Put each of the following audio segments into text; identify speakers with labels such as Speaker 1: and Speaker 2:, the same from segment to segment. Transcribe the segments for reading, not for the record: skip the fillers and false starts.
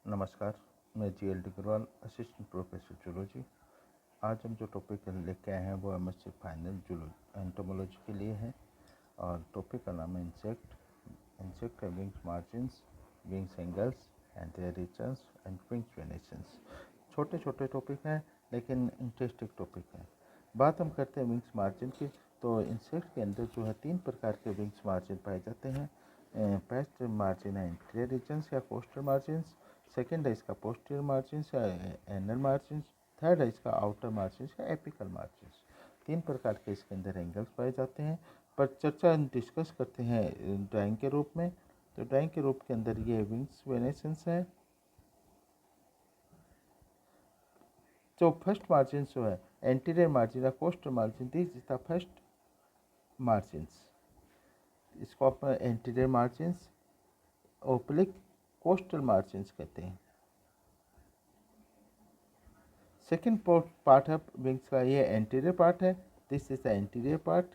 Speaker 1: नमस्कार, मैं G L. Agarwal, assistant professor zoology. आज हम जो टॉपिक लेके आए हैं वो एमएससी फाइनल एंटोमोलॉजी के लिए है और टॉपिक का नाम है insect wings margins, wings angles and their regions and wings venations. छोटे छोटे टॉपिक हैं लेकिन इंटरेस्टिंग टॉपिक है। बात हम करते हैं विंग्स मार्जिन की, तो इंसेक्ट के अंदर जो है 3 प्रकार के विंग्स मार्जिन पाए जाते हैं। फर्स्ट मार्जिन है इंटीरियर रीजन्स या कोस्टल मार्जिन्स, सेकेंड है इसका पोस्टीरियर मार्जिन्स या एनल मार्जिन्स, थर्ड है इसका आउटर मार्जिन्स या एपिकल मार्जिन्स। 3 प्रकार के इसके अंदर एंगल्स पाए जाते हैं। पर चर्चा डिस्कस करते हैं ड्राइंग के रूप में। तो ड्राइंग के रूप के अंदर ये विंग्स वेनेशंस है। जो फर्स्ट मार्जिन जो है एंटीरियर मार्जिन या coastal margin, this is the first margins. इसको आप anterior margins, oblique coastal margins कहते हैं। सेकेंड पार्ट है विंग्स का, ये एंटीरियर पार्ट है। This is the anterior part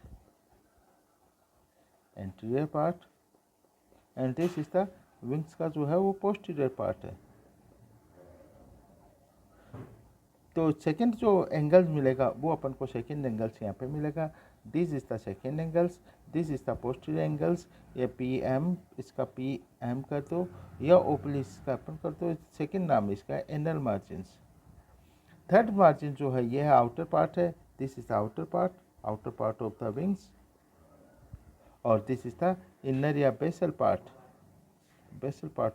Speaker 1: and this is the wings का जो है वो पोस्टीरियर पार्ट है। तो सेकेंड जो एंगल्स मिलेगा वो अपन को सेकेंड एंगल्स यहाँ पे मिलेगा। This is the second angles, this is the posterior angles. ये पी एम, इसका पी एम कर दो या ओपली इसका अपन कर दो। सेकेंड नाम इसका एनल मार्जिन्स। थर्ड मार्जिन जो है ये है आउटर पार्ट है। This is the outer part of the wings और दिस इज द इनर या basal part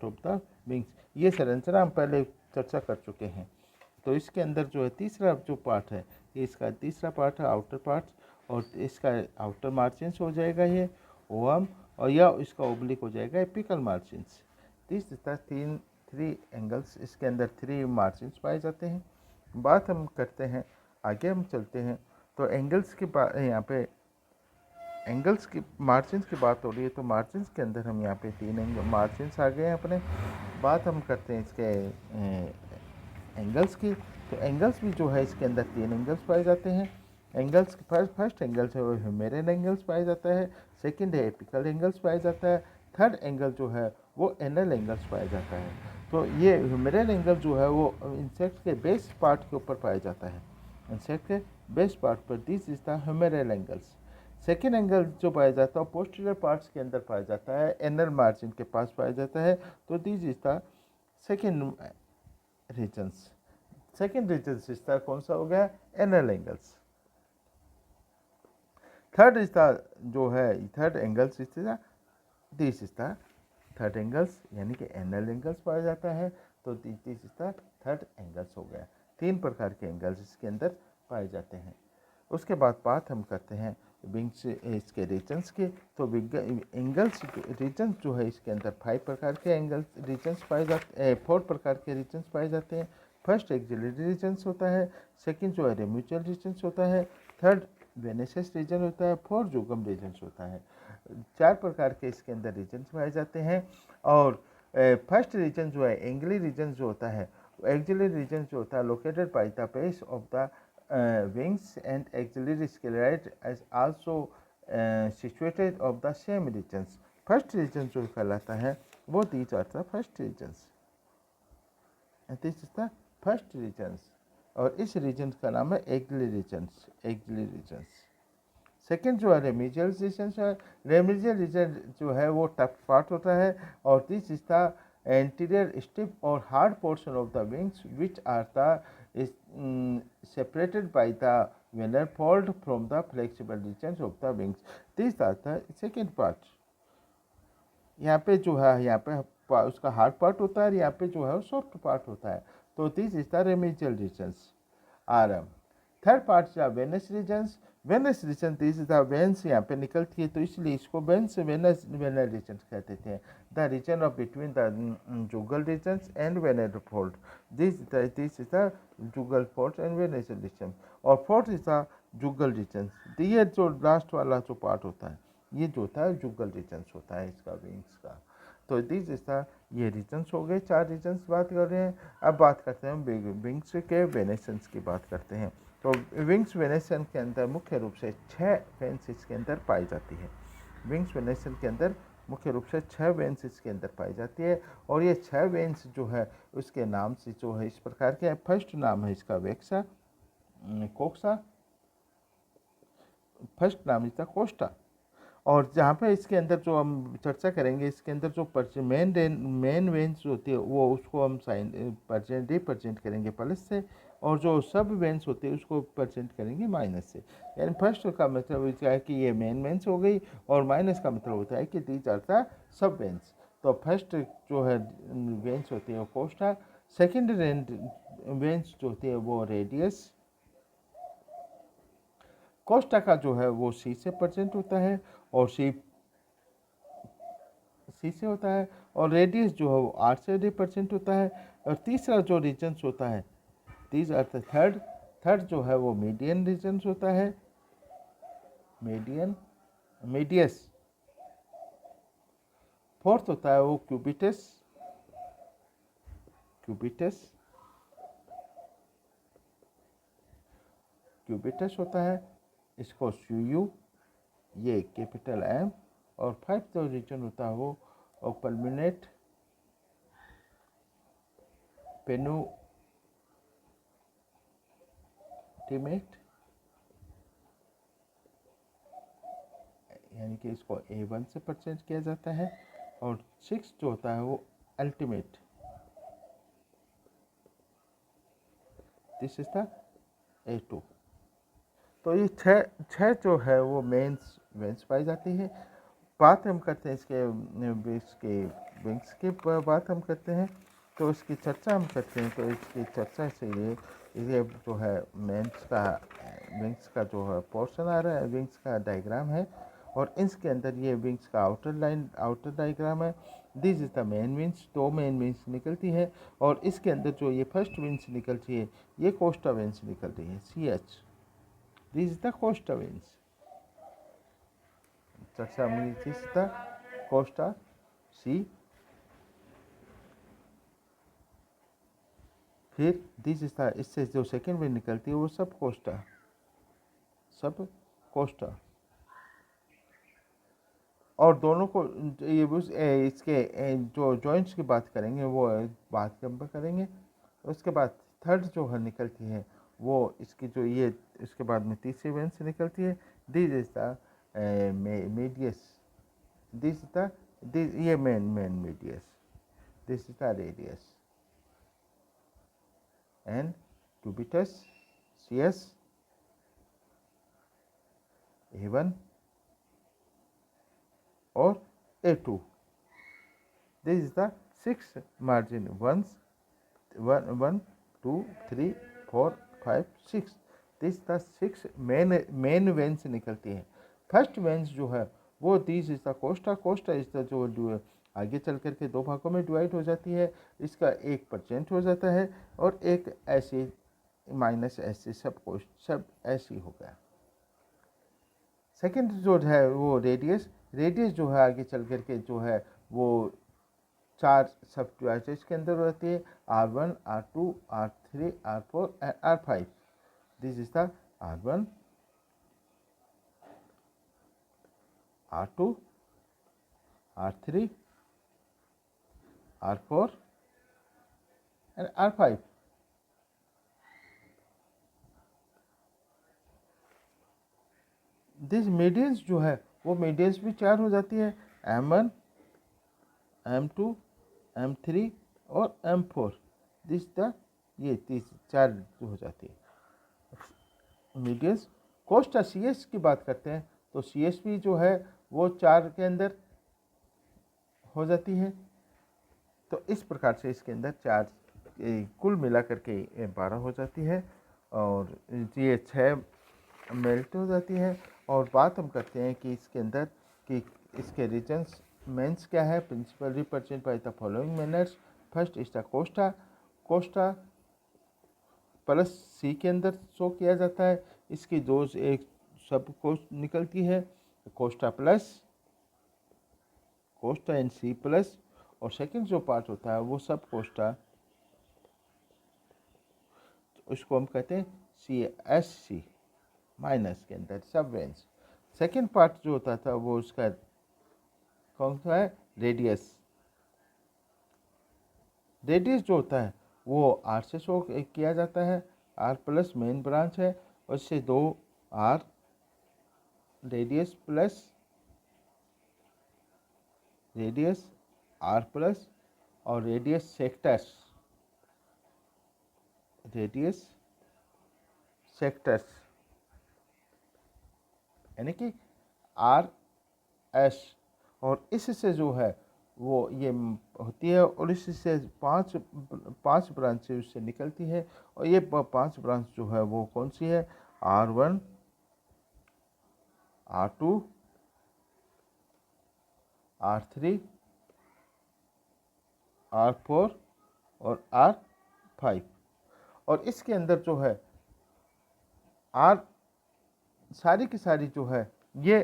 Speaker 1: of the wings. ये संरचना हम पहले चर्चा कर चुके हैं। तो इसके अंदर जो है तीसरा जो पार्ट है, ये इसका तीसरा पार्ट है आउटर पार्ट, और इसका आउटर मार्जिन्स हो जाएगा ये ओम, और या इसका ओब्लिक हो जाएगा apical margins. This is the three angles, इसके अंदर 3 मार्जिन्स पाए जाते हैं। बात हम करते हैं, आगे हम चलते हैं। तो एंगल्स की बात यहाँ पे, एंगल्स की मार्जिन्स की बात हो रही है, तो मार्जिन्स के अंदर हम यहाँ पे 3 मार्जिन्स आ गए हैं अपने। बात हम करते हैं इसके एंगल्स की। तो एंगल्स भी जो है इसके अंदर 3 एंगल्स पाए जाते हैं। एंगल्स फर्स्ट एंगल है वो ह्यूमेरल एंगल्स पाया जाता है, सेकंड है एपिकल एंगल्स पाया जाता है, थर्ड एंगल जो है वो एनल एंगल्स पाया जाता है। तो ये ह्यूमेरल एंगल जो है वो इंसेक्ट के बेस पार्ट के ऊपर पाया जाता है, इंसेक्ट के बेस पार्ट पर। This is the humeral angles. Second angle जो पाया जाता है पोस्टीरियर पार्ट्स के अंदर पाया जाता है, एनल मार्जिन के पास पाया जाता है। तो this is the second regions. Second regions इसका कौन सा हो गया, anal angles. Third is the जो है third angles is the this is the third angles, यानी कि एनल एंगल्स पाया जाता है। तो this is the third angles हो गया। 3 प्रकार के एंगल्स इसके अंदर पाए जाते हैं। उसके बाद बात हम करते हैं विंग्स इसके रीजन्स के। तो एंगल्स रीजन्स जो है इसके अंदर 5 प्रकार के एंगल्स रीजन्स पाए जाते हैं, 4 प्रकार के रीजन्स पाए जाते हैं। फर्स्ट एक्सिलरी रीजन्स होता है, सेकंड जो है रेम्यूचुअल रीजन्स होता है, थर्ड वेनेसियस रीजन होता है, फोर्थ जुगम रीजन्स होता है। 4 प्रकार के इसके अंदर रीजन्स पाए जाते हैं। और फर्स्ट रीजन जो है एंगली रीजन जो होता है, एक्सिलरी रीजन जो होता है located by the base of the wings and axillary sclerae is also situated of the same regions. First region जो कहलाता है वो these are the first regions and this is the first regions, और इस reason का नाम है axillary regions. Second जो है रेमिजियल रीजन्स है। रेमिजियल रीजन जो है वो टफ पार्ट होता है, और this is the anterior stiff और hard portion of the wings which are the separated by the velar fold from the flexible regions of the wings. These are the second part. यहाँ पे जो है यहाँ पे उसका हार्ड पार्ट होता है, यहाँ पे जो है सॉफ्ट पार्ट होता है। तो this is the remigial regions are. Third part vannus regions. Vannus region this is the veins यहाँ पे निकलती है, तो इसलिए इसको वेन्स वेनल रीजन कहते थे। The region of between the jugal regions and vannal fold, this is the jugal fold and vannus region. और fourth is the jugal region. ये जो लास्ट वाला जो पार्ट होता है ये जो होता है जुगल रीजन्स होता है इसका विंग्स का। तो दिस इज द ये रीजन्स हो गए, 4 रीजन्स बात कर रहे हैं। अब बात करते हैं विंग्स के वेनेशंस की बात करते हैं। तो विंग्स वेनेशन के अंदर मुख्य रूप से 6 फेंस इसके अंदर पाई जाती है। विंग्स वेनेशन के अंदर मुख्य रूप से 6 वेन्स इसके अंदर पाई जाती है। और ये 6 वेन्स जो है उसके नाम से जो है इस प्रकार के हैं। फर्स्ट नाम है इसका वेक्सा कोक्सा, फर्स्ट नाम इसका कोस्टा। और जहाँ पे इसके अंदर जो हम चर्चा करेंगे, इसके अंदर जो मेन वेन्स होती है वो उसको हम साइन रिप्रेजेंट करेंगे प्लस से, और जो सब वेन्स होते हैं उसको प्रेजेंट करेंगे माइनस से। यानी फर्स्ट का मतलब क्या है कि ये मेन वेन्स हो गई, और माइनस का मतलब होता है कि these are the sub veins. तो फर्स्ट जो है वेन्स होती है वो कोस्टा, सेकेंड वेन्स जो होती है वो रेडियस, कोस्टा का जो है वो सी से प्रेजेंट होता है, और सी से होता है, और रेडियस जो है वो आर से रिप्रेजेंट होता है। और तीसरा जो रीजन्स होता है, तीस अर्थ थर्ड जो है वो मीडियन रीजन्स होता है, मीडियस। फोर्थ होता है वो क्यूबिटस होता है, इसको सीयू, ये कैपिटल एम। और फाइव जो रीजन होता है वो पल्मिनेट पेनुटिमेट, यानी कि इसको A1 से परचेज किया जाता है। और 6 जो होता है वो ultimate, this is the A2। तो ये छः जो है वो वेंस पाई जाती है। बात हम करते हैं इसके विंग्स की बात हम करते हैं, तो इसकी चर्चा हम करते हैं। तो इसकी चर्चा से ये जो है विंग्स का जो है पोर्शन आ रहा है, विंग्स का डायग्राम है, और इसके अंदर ये विंग्स का आउटर डायग्राम है। This is the main wings, 2 main wings निकलती है, और इसके अंदर जो ये फर्स्ट विंग्स निकलती है ये कोस्टा विंग्स निकल रही है, CH। This is the Costa wings. चर्चा में this is the Costa C। फिर दिस इज द, इससे जो सेकेंड विंग निकलती है वो सब कोस्टा। और दोनों को इसके जो जॉइंट्स की बात करेंगे वो बात करेंगे। उसके बाद थर्ड जो है निकलती है वो इसकी जो ये, इसके बाद में तीसरी वेन से निकलती है। This is the medius, this is the ये main medius, this is the radius, and cubitus CS A1 और A2। This is the 6 margin 1 2 3 4 5 6। This the 6 main veins निकलती है। फर्स्ट वेन्स जो है वो this is the costa is the जो आगे चल कर के 2 भागों में डिवाइड हो जाती है। इसका 1% हो जाता है, और एक ऐसे माइनस ऐसे सब ऐसे हो गया। सेकेंड जो है वो रेडियस जो है आगे चल कर के जो है वो 4 सब डिवाइसेस के अंदर रहती है, R1 R2 R3 R4 and R5। This is the R1 R2 R3 R4 and R5। This medians जो है वो मीडियंस भी 4 हो जाती है, M1 M2 M3 और M4। दिस द ये 4 जो हो जाती है मीडियंस। कोस्टा CS की बात करते हैं तो CS भी जो है वो 4 के अंदर हो जाती है। तो इस प्रकार से इसके अंदर 4 कुल मिला करके 12 हो जाती है, और ये 6 मेल्ट हो जाती है। और बात हम करते हैं कि इसके अंदर कि इसके रीजन्स मेंस क्या है, principal represent by the following manners. First is the costa plus C के अंदर शो किया जाता है। इसकी डोज एक सब कोस्ट निकलती है, कोस्टा एंड C प्लस। और सेकंड जो पार्ट होता है वो सब कोस्टा, उसको हम कहते हैं CSC माइनस के अंदर सब वेंस। सेकेंड पार्ट जो होता था वो उसका कौन सा है? रेडियस। रेडियस जो होता है वो आर से शो किया जाता है, आर प्लस मेन ब्रांच है, उससे 2 R radius plus radius R plus और रेडियस सेक्टर्स, रेडियस सेक्टर्स यानी कि आर एस, और इससे जो है वो ये होती है, और इससे पांच ब्रांचें उससे निकलती है, और ये 5 ब्रांच जो है वो कौन सी है? R1, R2, R3, R4 और R5। और इसके अंदर जो है आर सारी की सारी जो है ये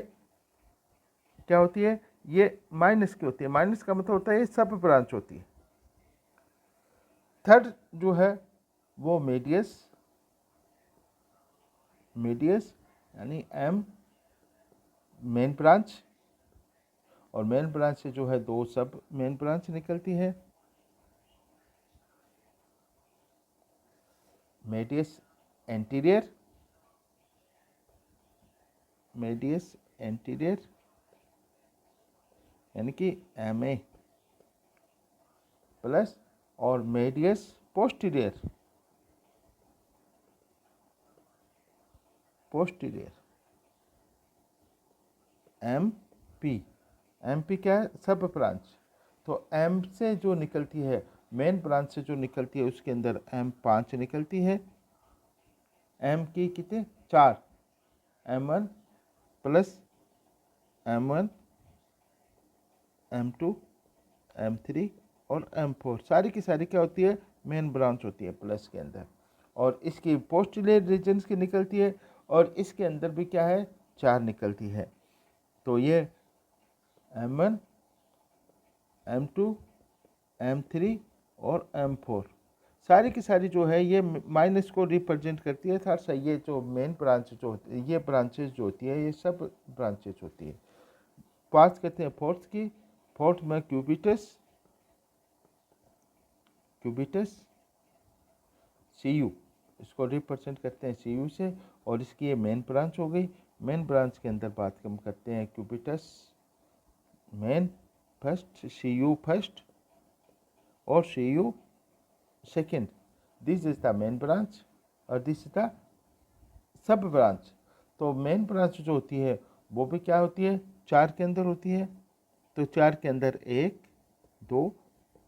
Speaker 1: क्या होती है? ये माइनस की होती है। माइनस का मतलब होता है ये सब ब्रांच होती है। थर्ड जो है वो मीडियस यानी एम मेन ब्रांच, और मेन ब्रांच से जो है 2 सब मेन ब्रांच निकलती है। मीडियस एंटीरियर यानी कि एम ए प्लस, और मीडियस पोस्टीरियर एम पी क्या है? सब ब्रांच। तो एम से जो निकलती है, मेन ब्रांच से जो निकलती है उसके अंदर M5 निकलती है। एम की कितने? 4, M1 plus M1, M2, M3 और M4, सारी की सारी क्या होती है? मेन ब्रांच होती है प्लस के अंदर। और इसकी पोस्टीरियर रीजन्स की निकलती है, और इसके अंदर भी क्या है? 4 निकलती है। तो ये M1, M2, M3 और M4 सारी की सारी जो है ये माइनस को रिप्रेजेंट करती है। थर्ड से ये जो मेन ब्रांच जो होती है, ये ब्रांचेज जो होती है ये सब ब्रांचेज होती है। पास करते हैं फोर्थ की। फोर्थ में क्यूबिटस CU, इसको रिप्रेजेंट करते हैं CU से, और इसकी ये मेन ब्रांच हो गई। मेन ब्रांच के अंदर बात हम करते हैं cubitus main first, CU first और CU second. This is the main branch और this is the sub branch. तो मेन ब्रांच जो होती है वो भी क्या होती है? 4 के अंदर होती है। तो 4 के अंदर 1, 2,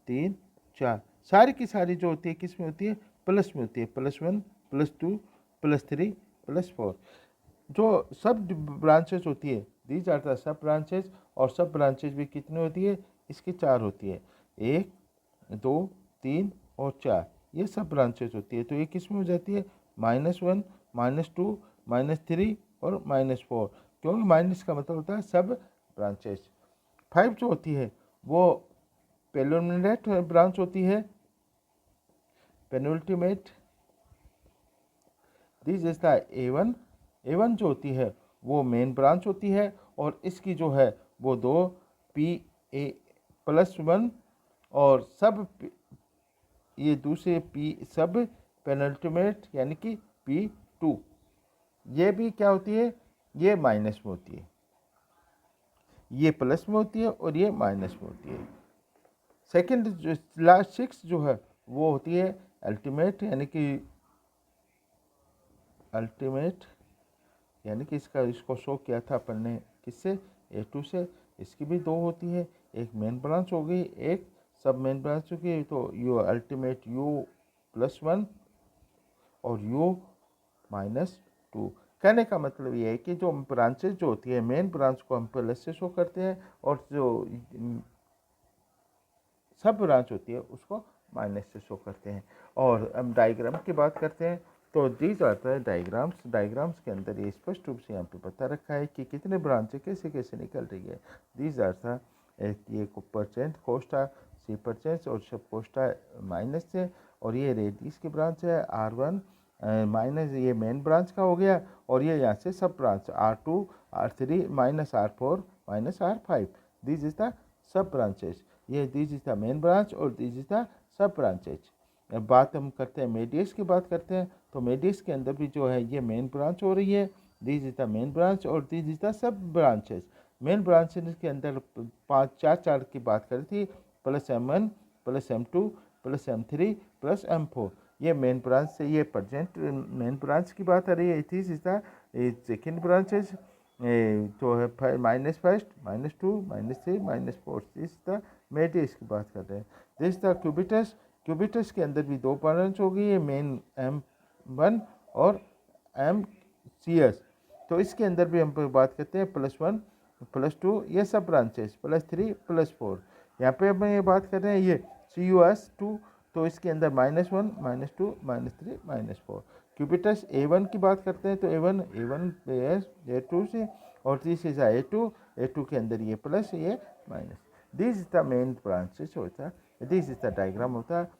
Speaker 1: 3, 4 सारी की सारी जो होती है किस में होती है? प्लस में होती है। +1, +2, +3, +4। जो सब ब्रांचेज होती है these are the sub branches, और सब ब्रांचेज भी कितनी होती है? इसकी 4 होती है। 1, 2, 3 और 4 ये सब ब्रांचेज होती है। तो ये किस में हो जाती है? -1, -2, -3 और -4, क्योंकि माइनस का मतलब होता है सब ब्रांचेज। 5 जो होती है वो पेनल्टिमेट ब्रांच होती है। Penultimate this is the A1 जो होती है वो मेन ब्रांच होती है, और इसकी जो है वो 2 PA+1 और सब ये दूसरे P सब पेनल्टिमेट यानी कि P2, ये भी क्या होती है? ये माइनस में होती है। ये प्लस में होती है और ये माइनस में होती है। सेकंड जो लास्ट 6 जो है वो होती है अल्टीमेट यानी कि इसको शो किया था अपन ने किससे? A2 से। इसकी भी 2 होती है, एक मेन ब्रांच हो गई, एक सब मेन ब्रांच हो गई। तो U अल्टीमेट U+1 और U-2। कहने का मतलब ये है कि जो ब्रांचेज जो होती है मेन ब्रांच को हम प्लस से शो करते हैं, और जो सब ब्रांच होती है उसको माइनस से शो करते हैं। और हम डायग्राम की बात करते हैं तो दीज आता है डायग्राम्स के अंदर ये स्पष्ट रूप से यहाँ पे बता रखा है कि कितने ब्रांचें कैसे कैसे निकल रही है। दीज आता ये परसेंट कोस्टा C% और सब कोस्टा माइनस से, और ये रेडियस की ब्रांच है R1 माइनस ये मेन ब्रांच का हो गया, और ये यहाँ से sub branch R2, R3 -R4 -R5। This is the sub branches. ये this is the main branch और this is the sub branches. अब बात हम करते हैं मेडियस की बात करते हैं, तो मेडियस के अंदर भी जो है ये मेन ब्रांच हो रही है, this is the main branch और this is the sub branches. Main branches के अंदर 5 4 की बात करी थी, plus M1 plus M2 plus M3 plus M4। ये मेन ब्रांच से ये प्रेजेंट मेन ब्रांच की बात आ रही है। This is the second branches जो है -1 -2 -3 -4, दिस द मेडियस की बात कर रहे हैं। दिस द क्यूबिटस, क्यूबिटस के अंदर भी 2 ब्रांच हो गई है, मेन M1 और MCS। तो इसके अंदर भी हम बात करते हैं +1 +2 ये सब ब्रांचेस, +3 +4। यहाँ पे हम ये बात कर रहे हैं ये CUS2, तो इसके अंदर -1 -2 -3 -4। क्यूबिटस A1 की बात करते हैं तो A1 A2 से, और दिस इज A2 के अंदर ये प्लस ये minus. This is the main branches होता है, दिस इज द डायग्राम होता है।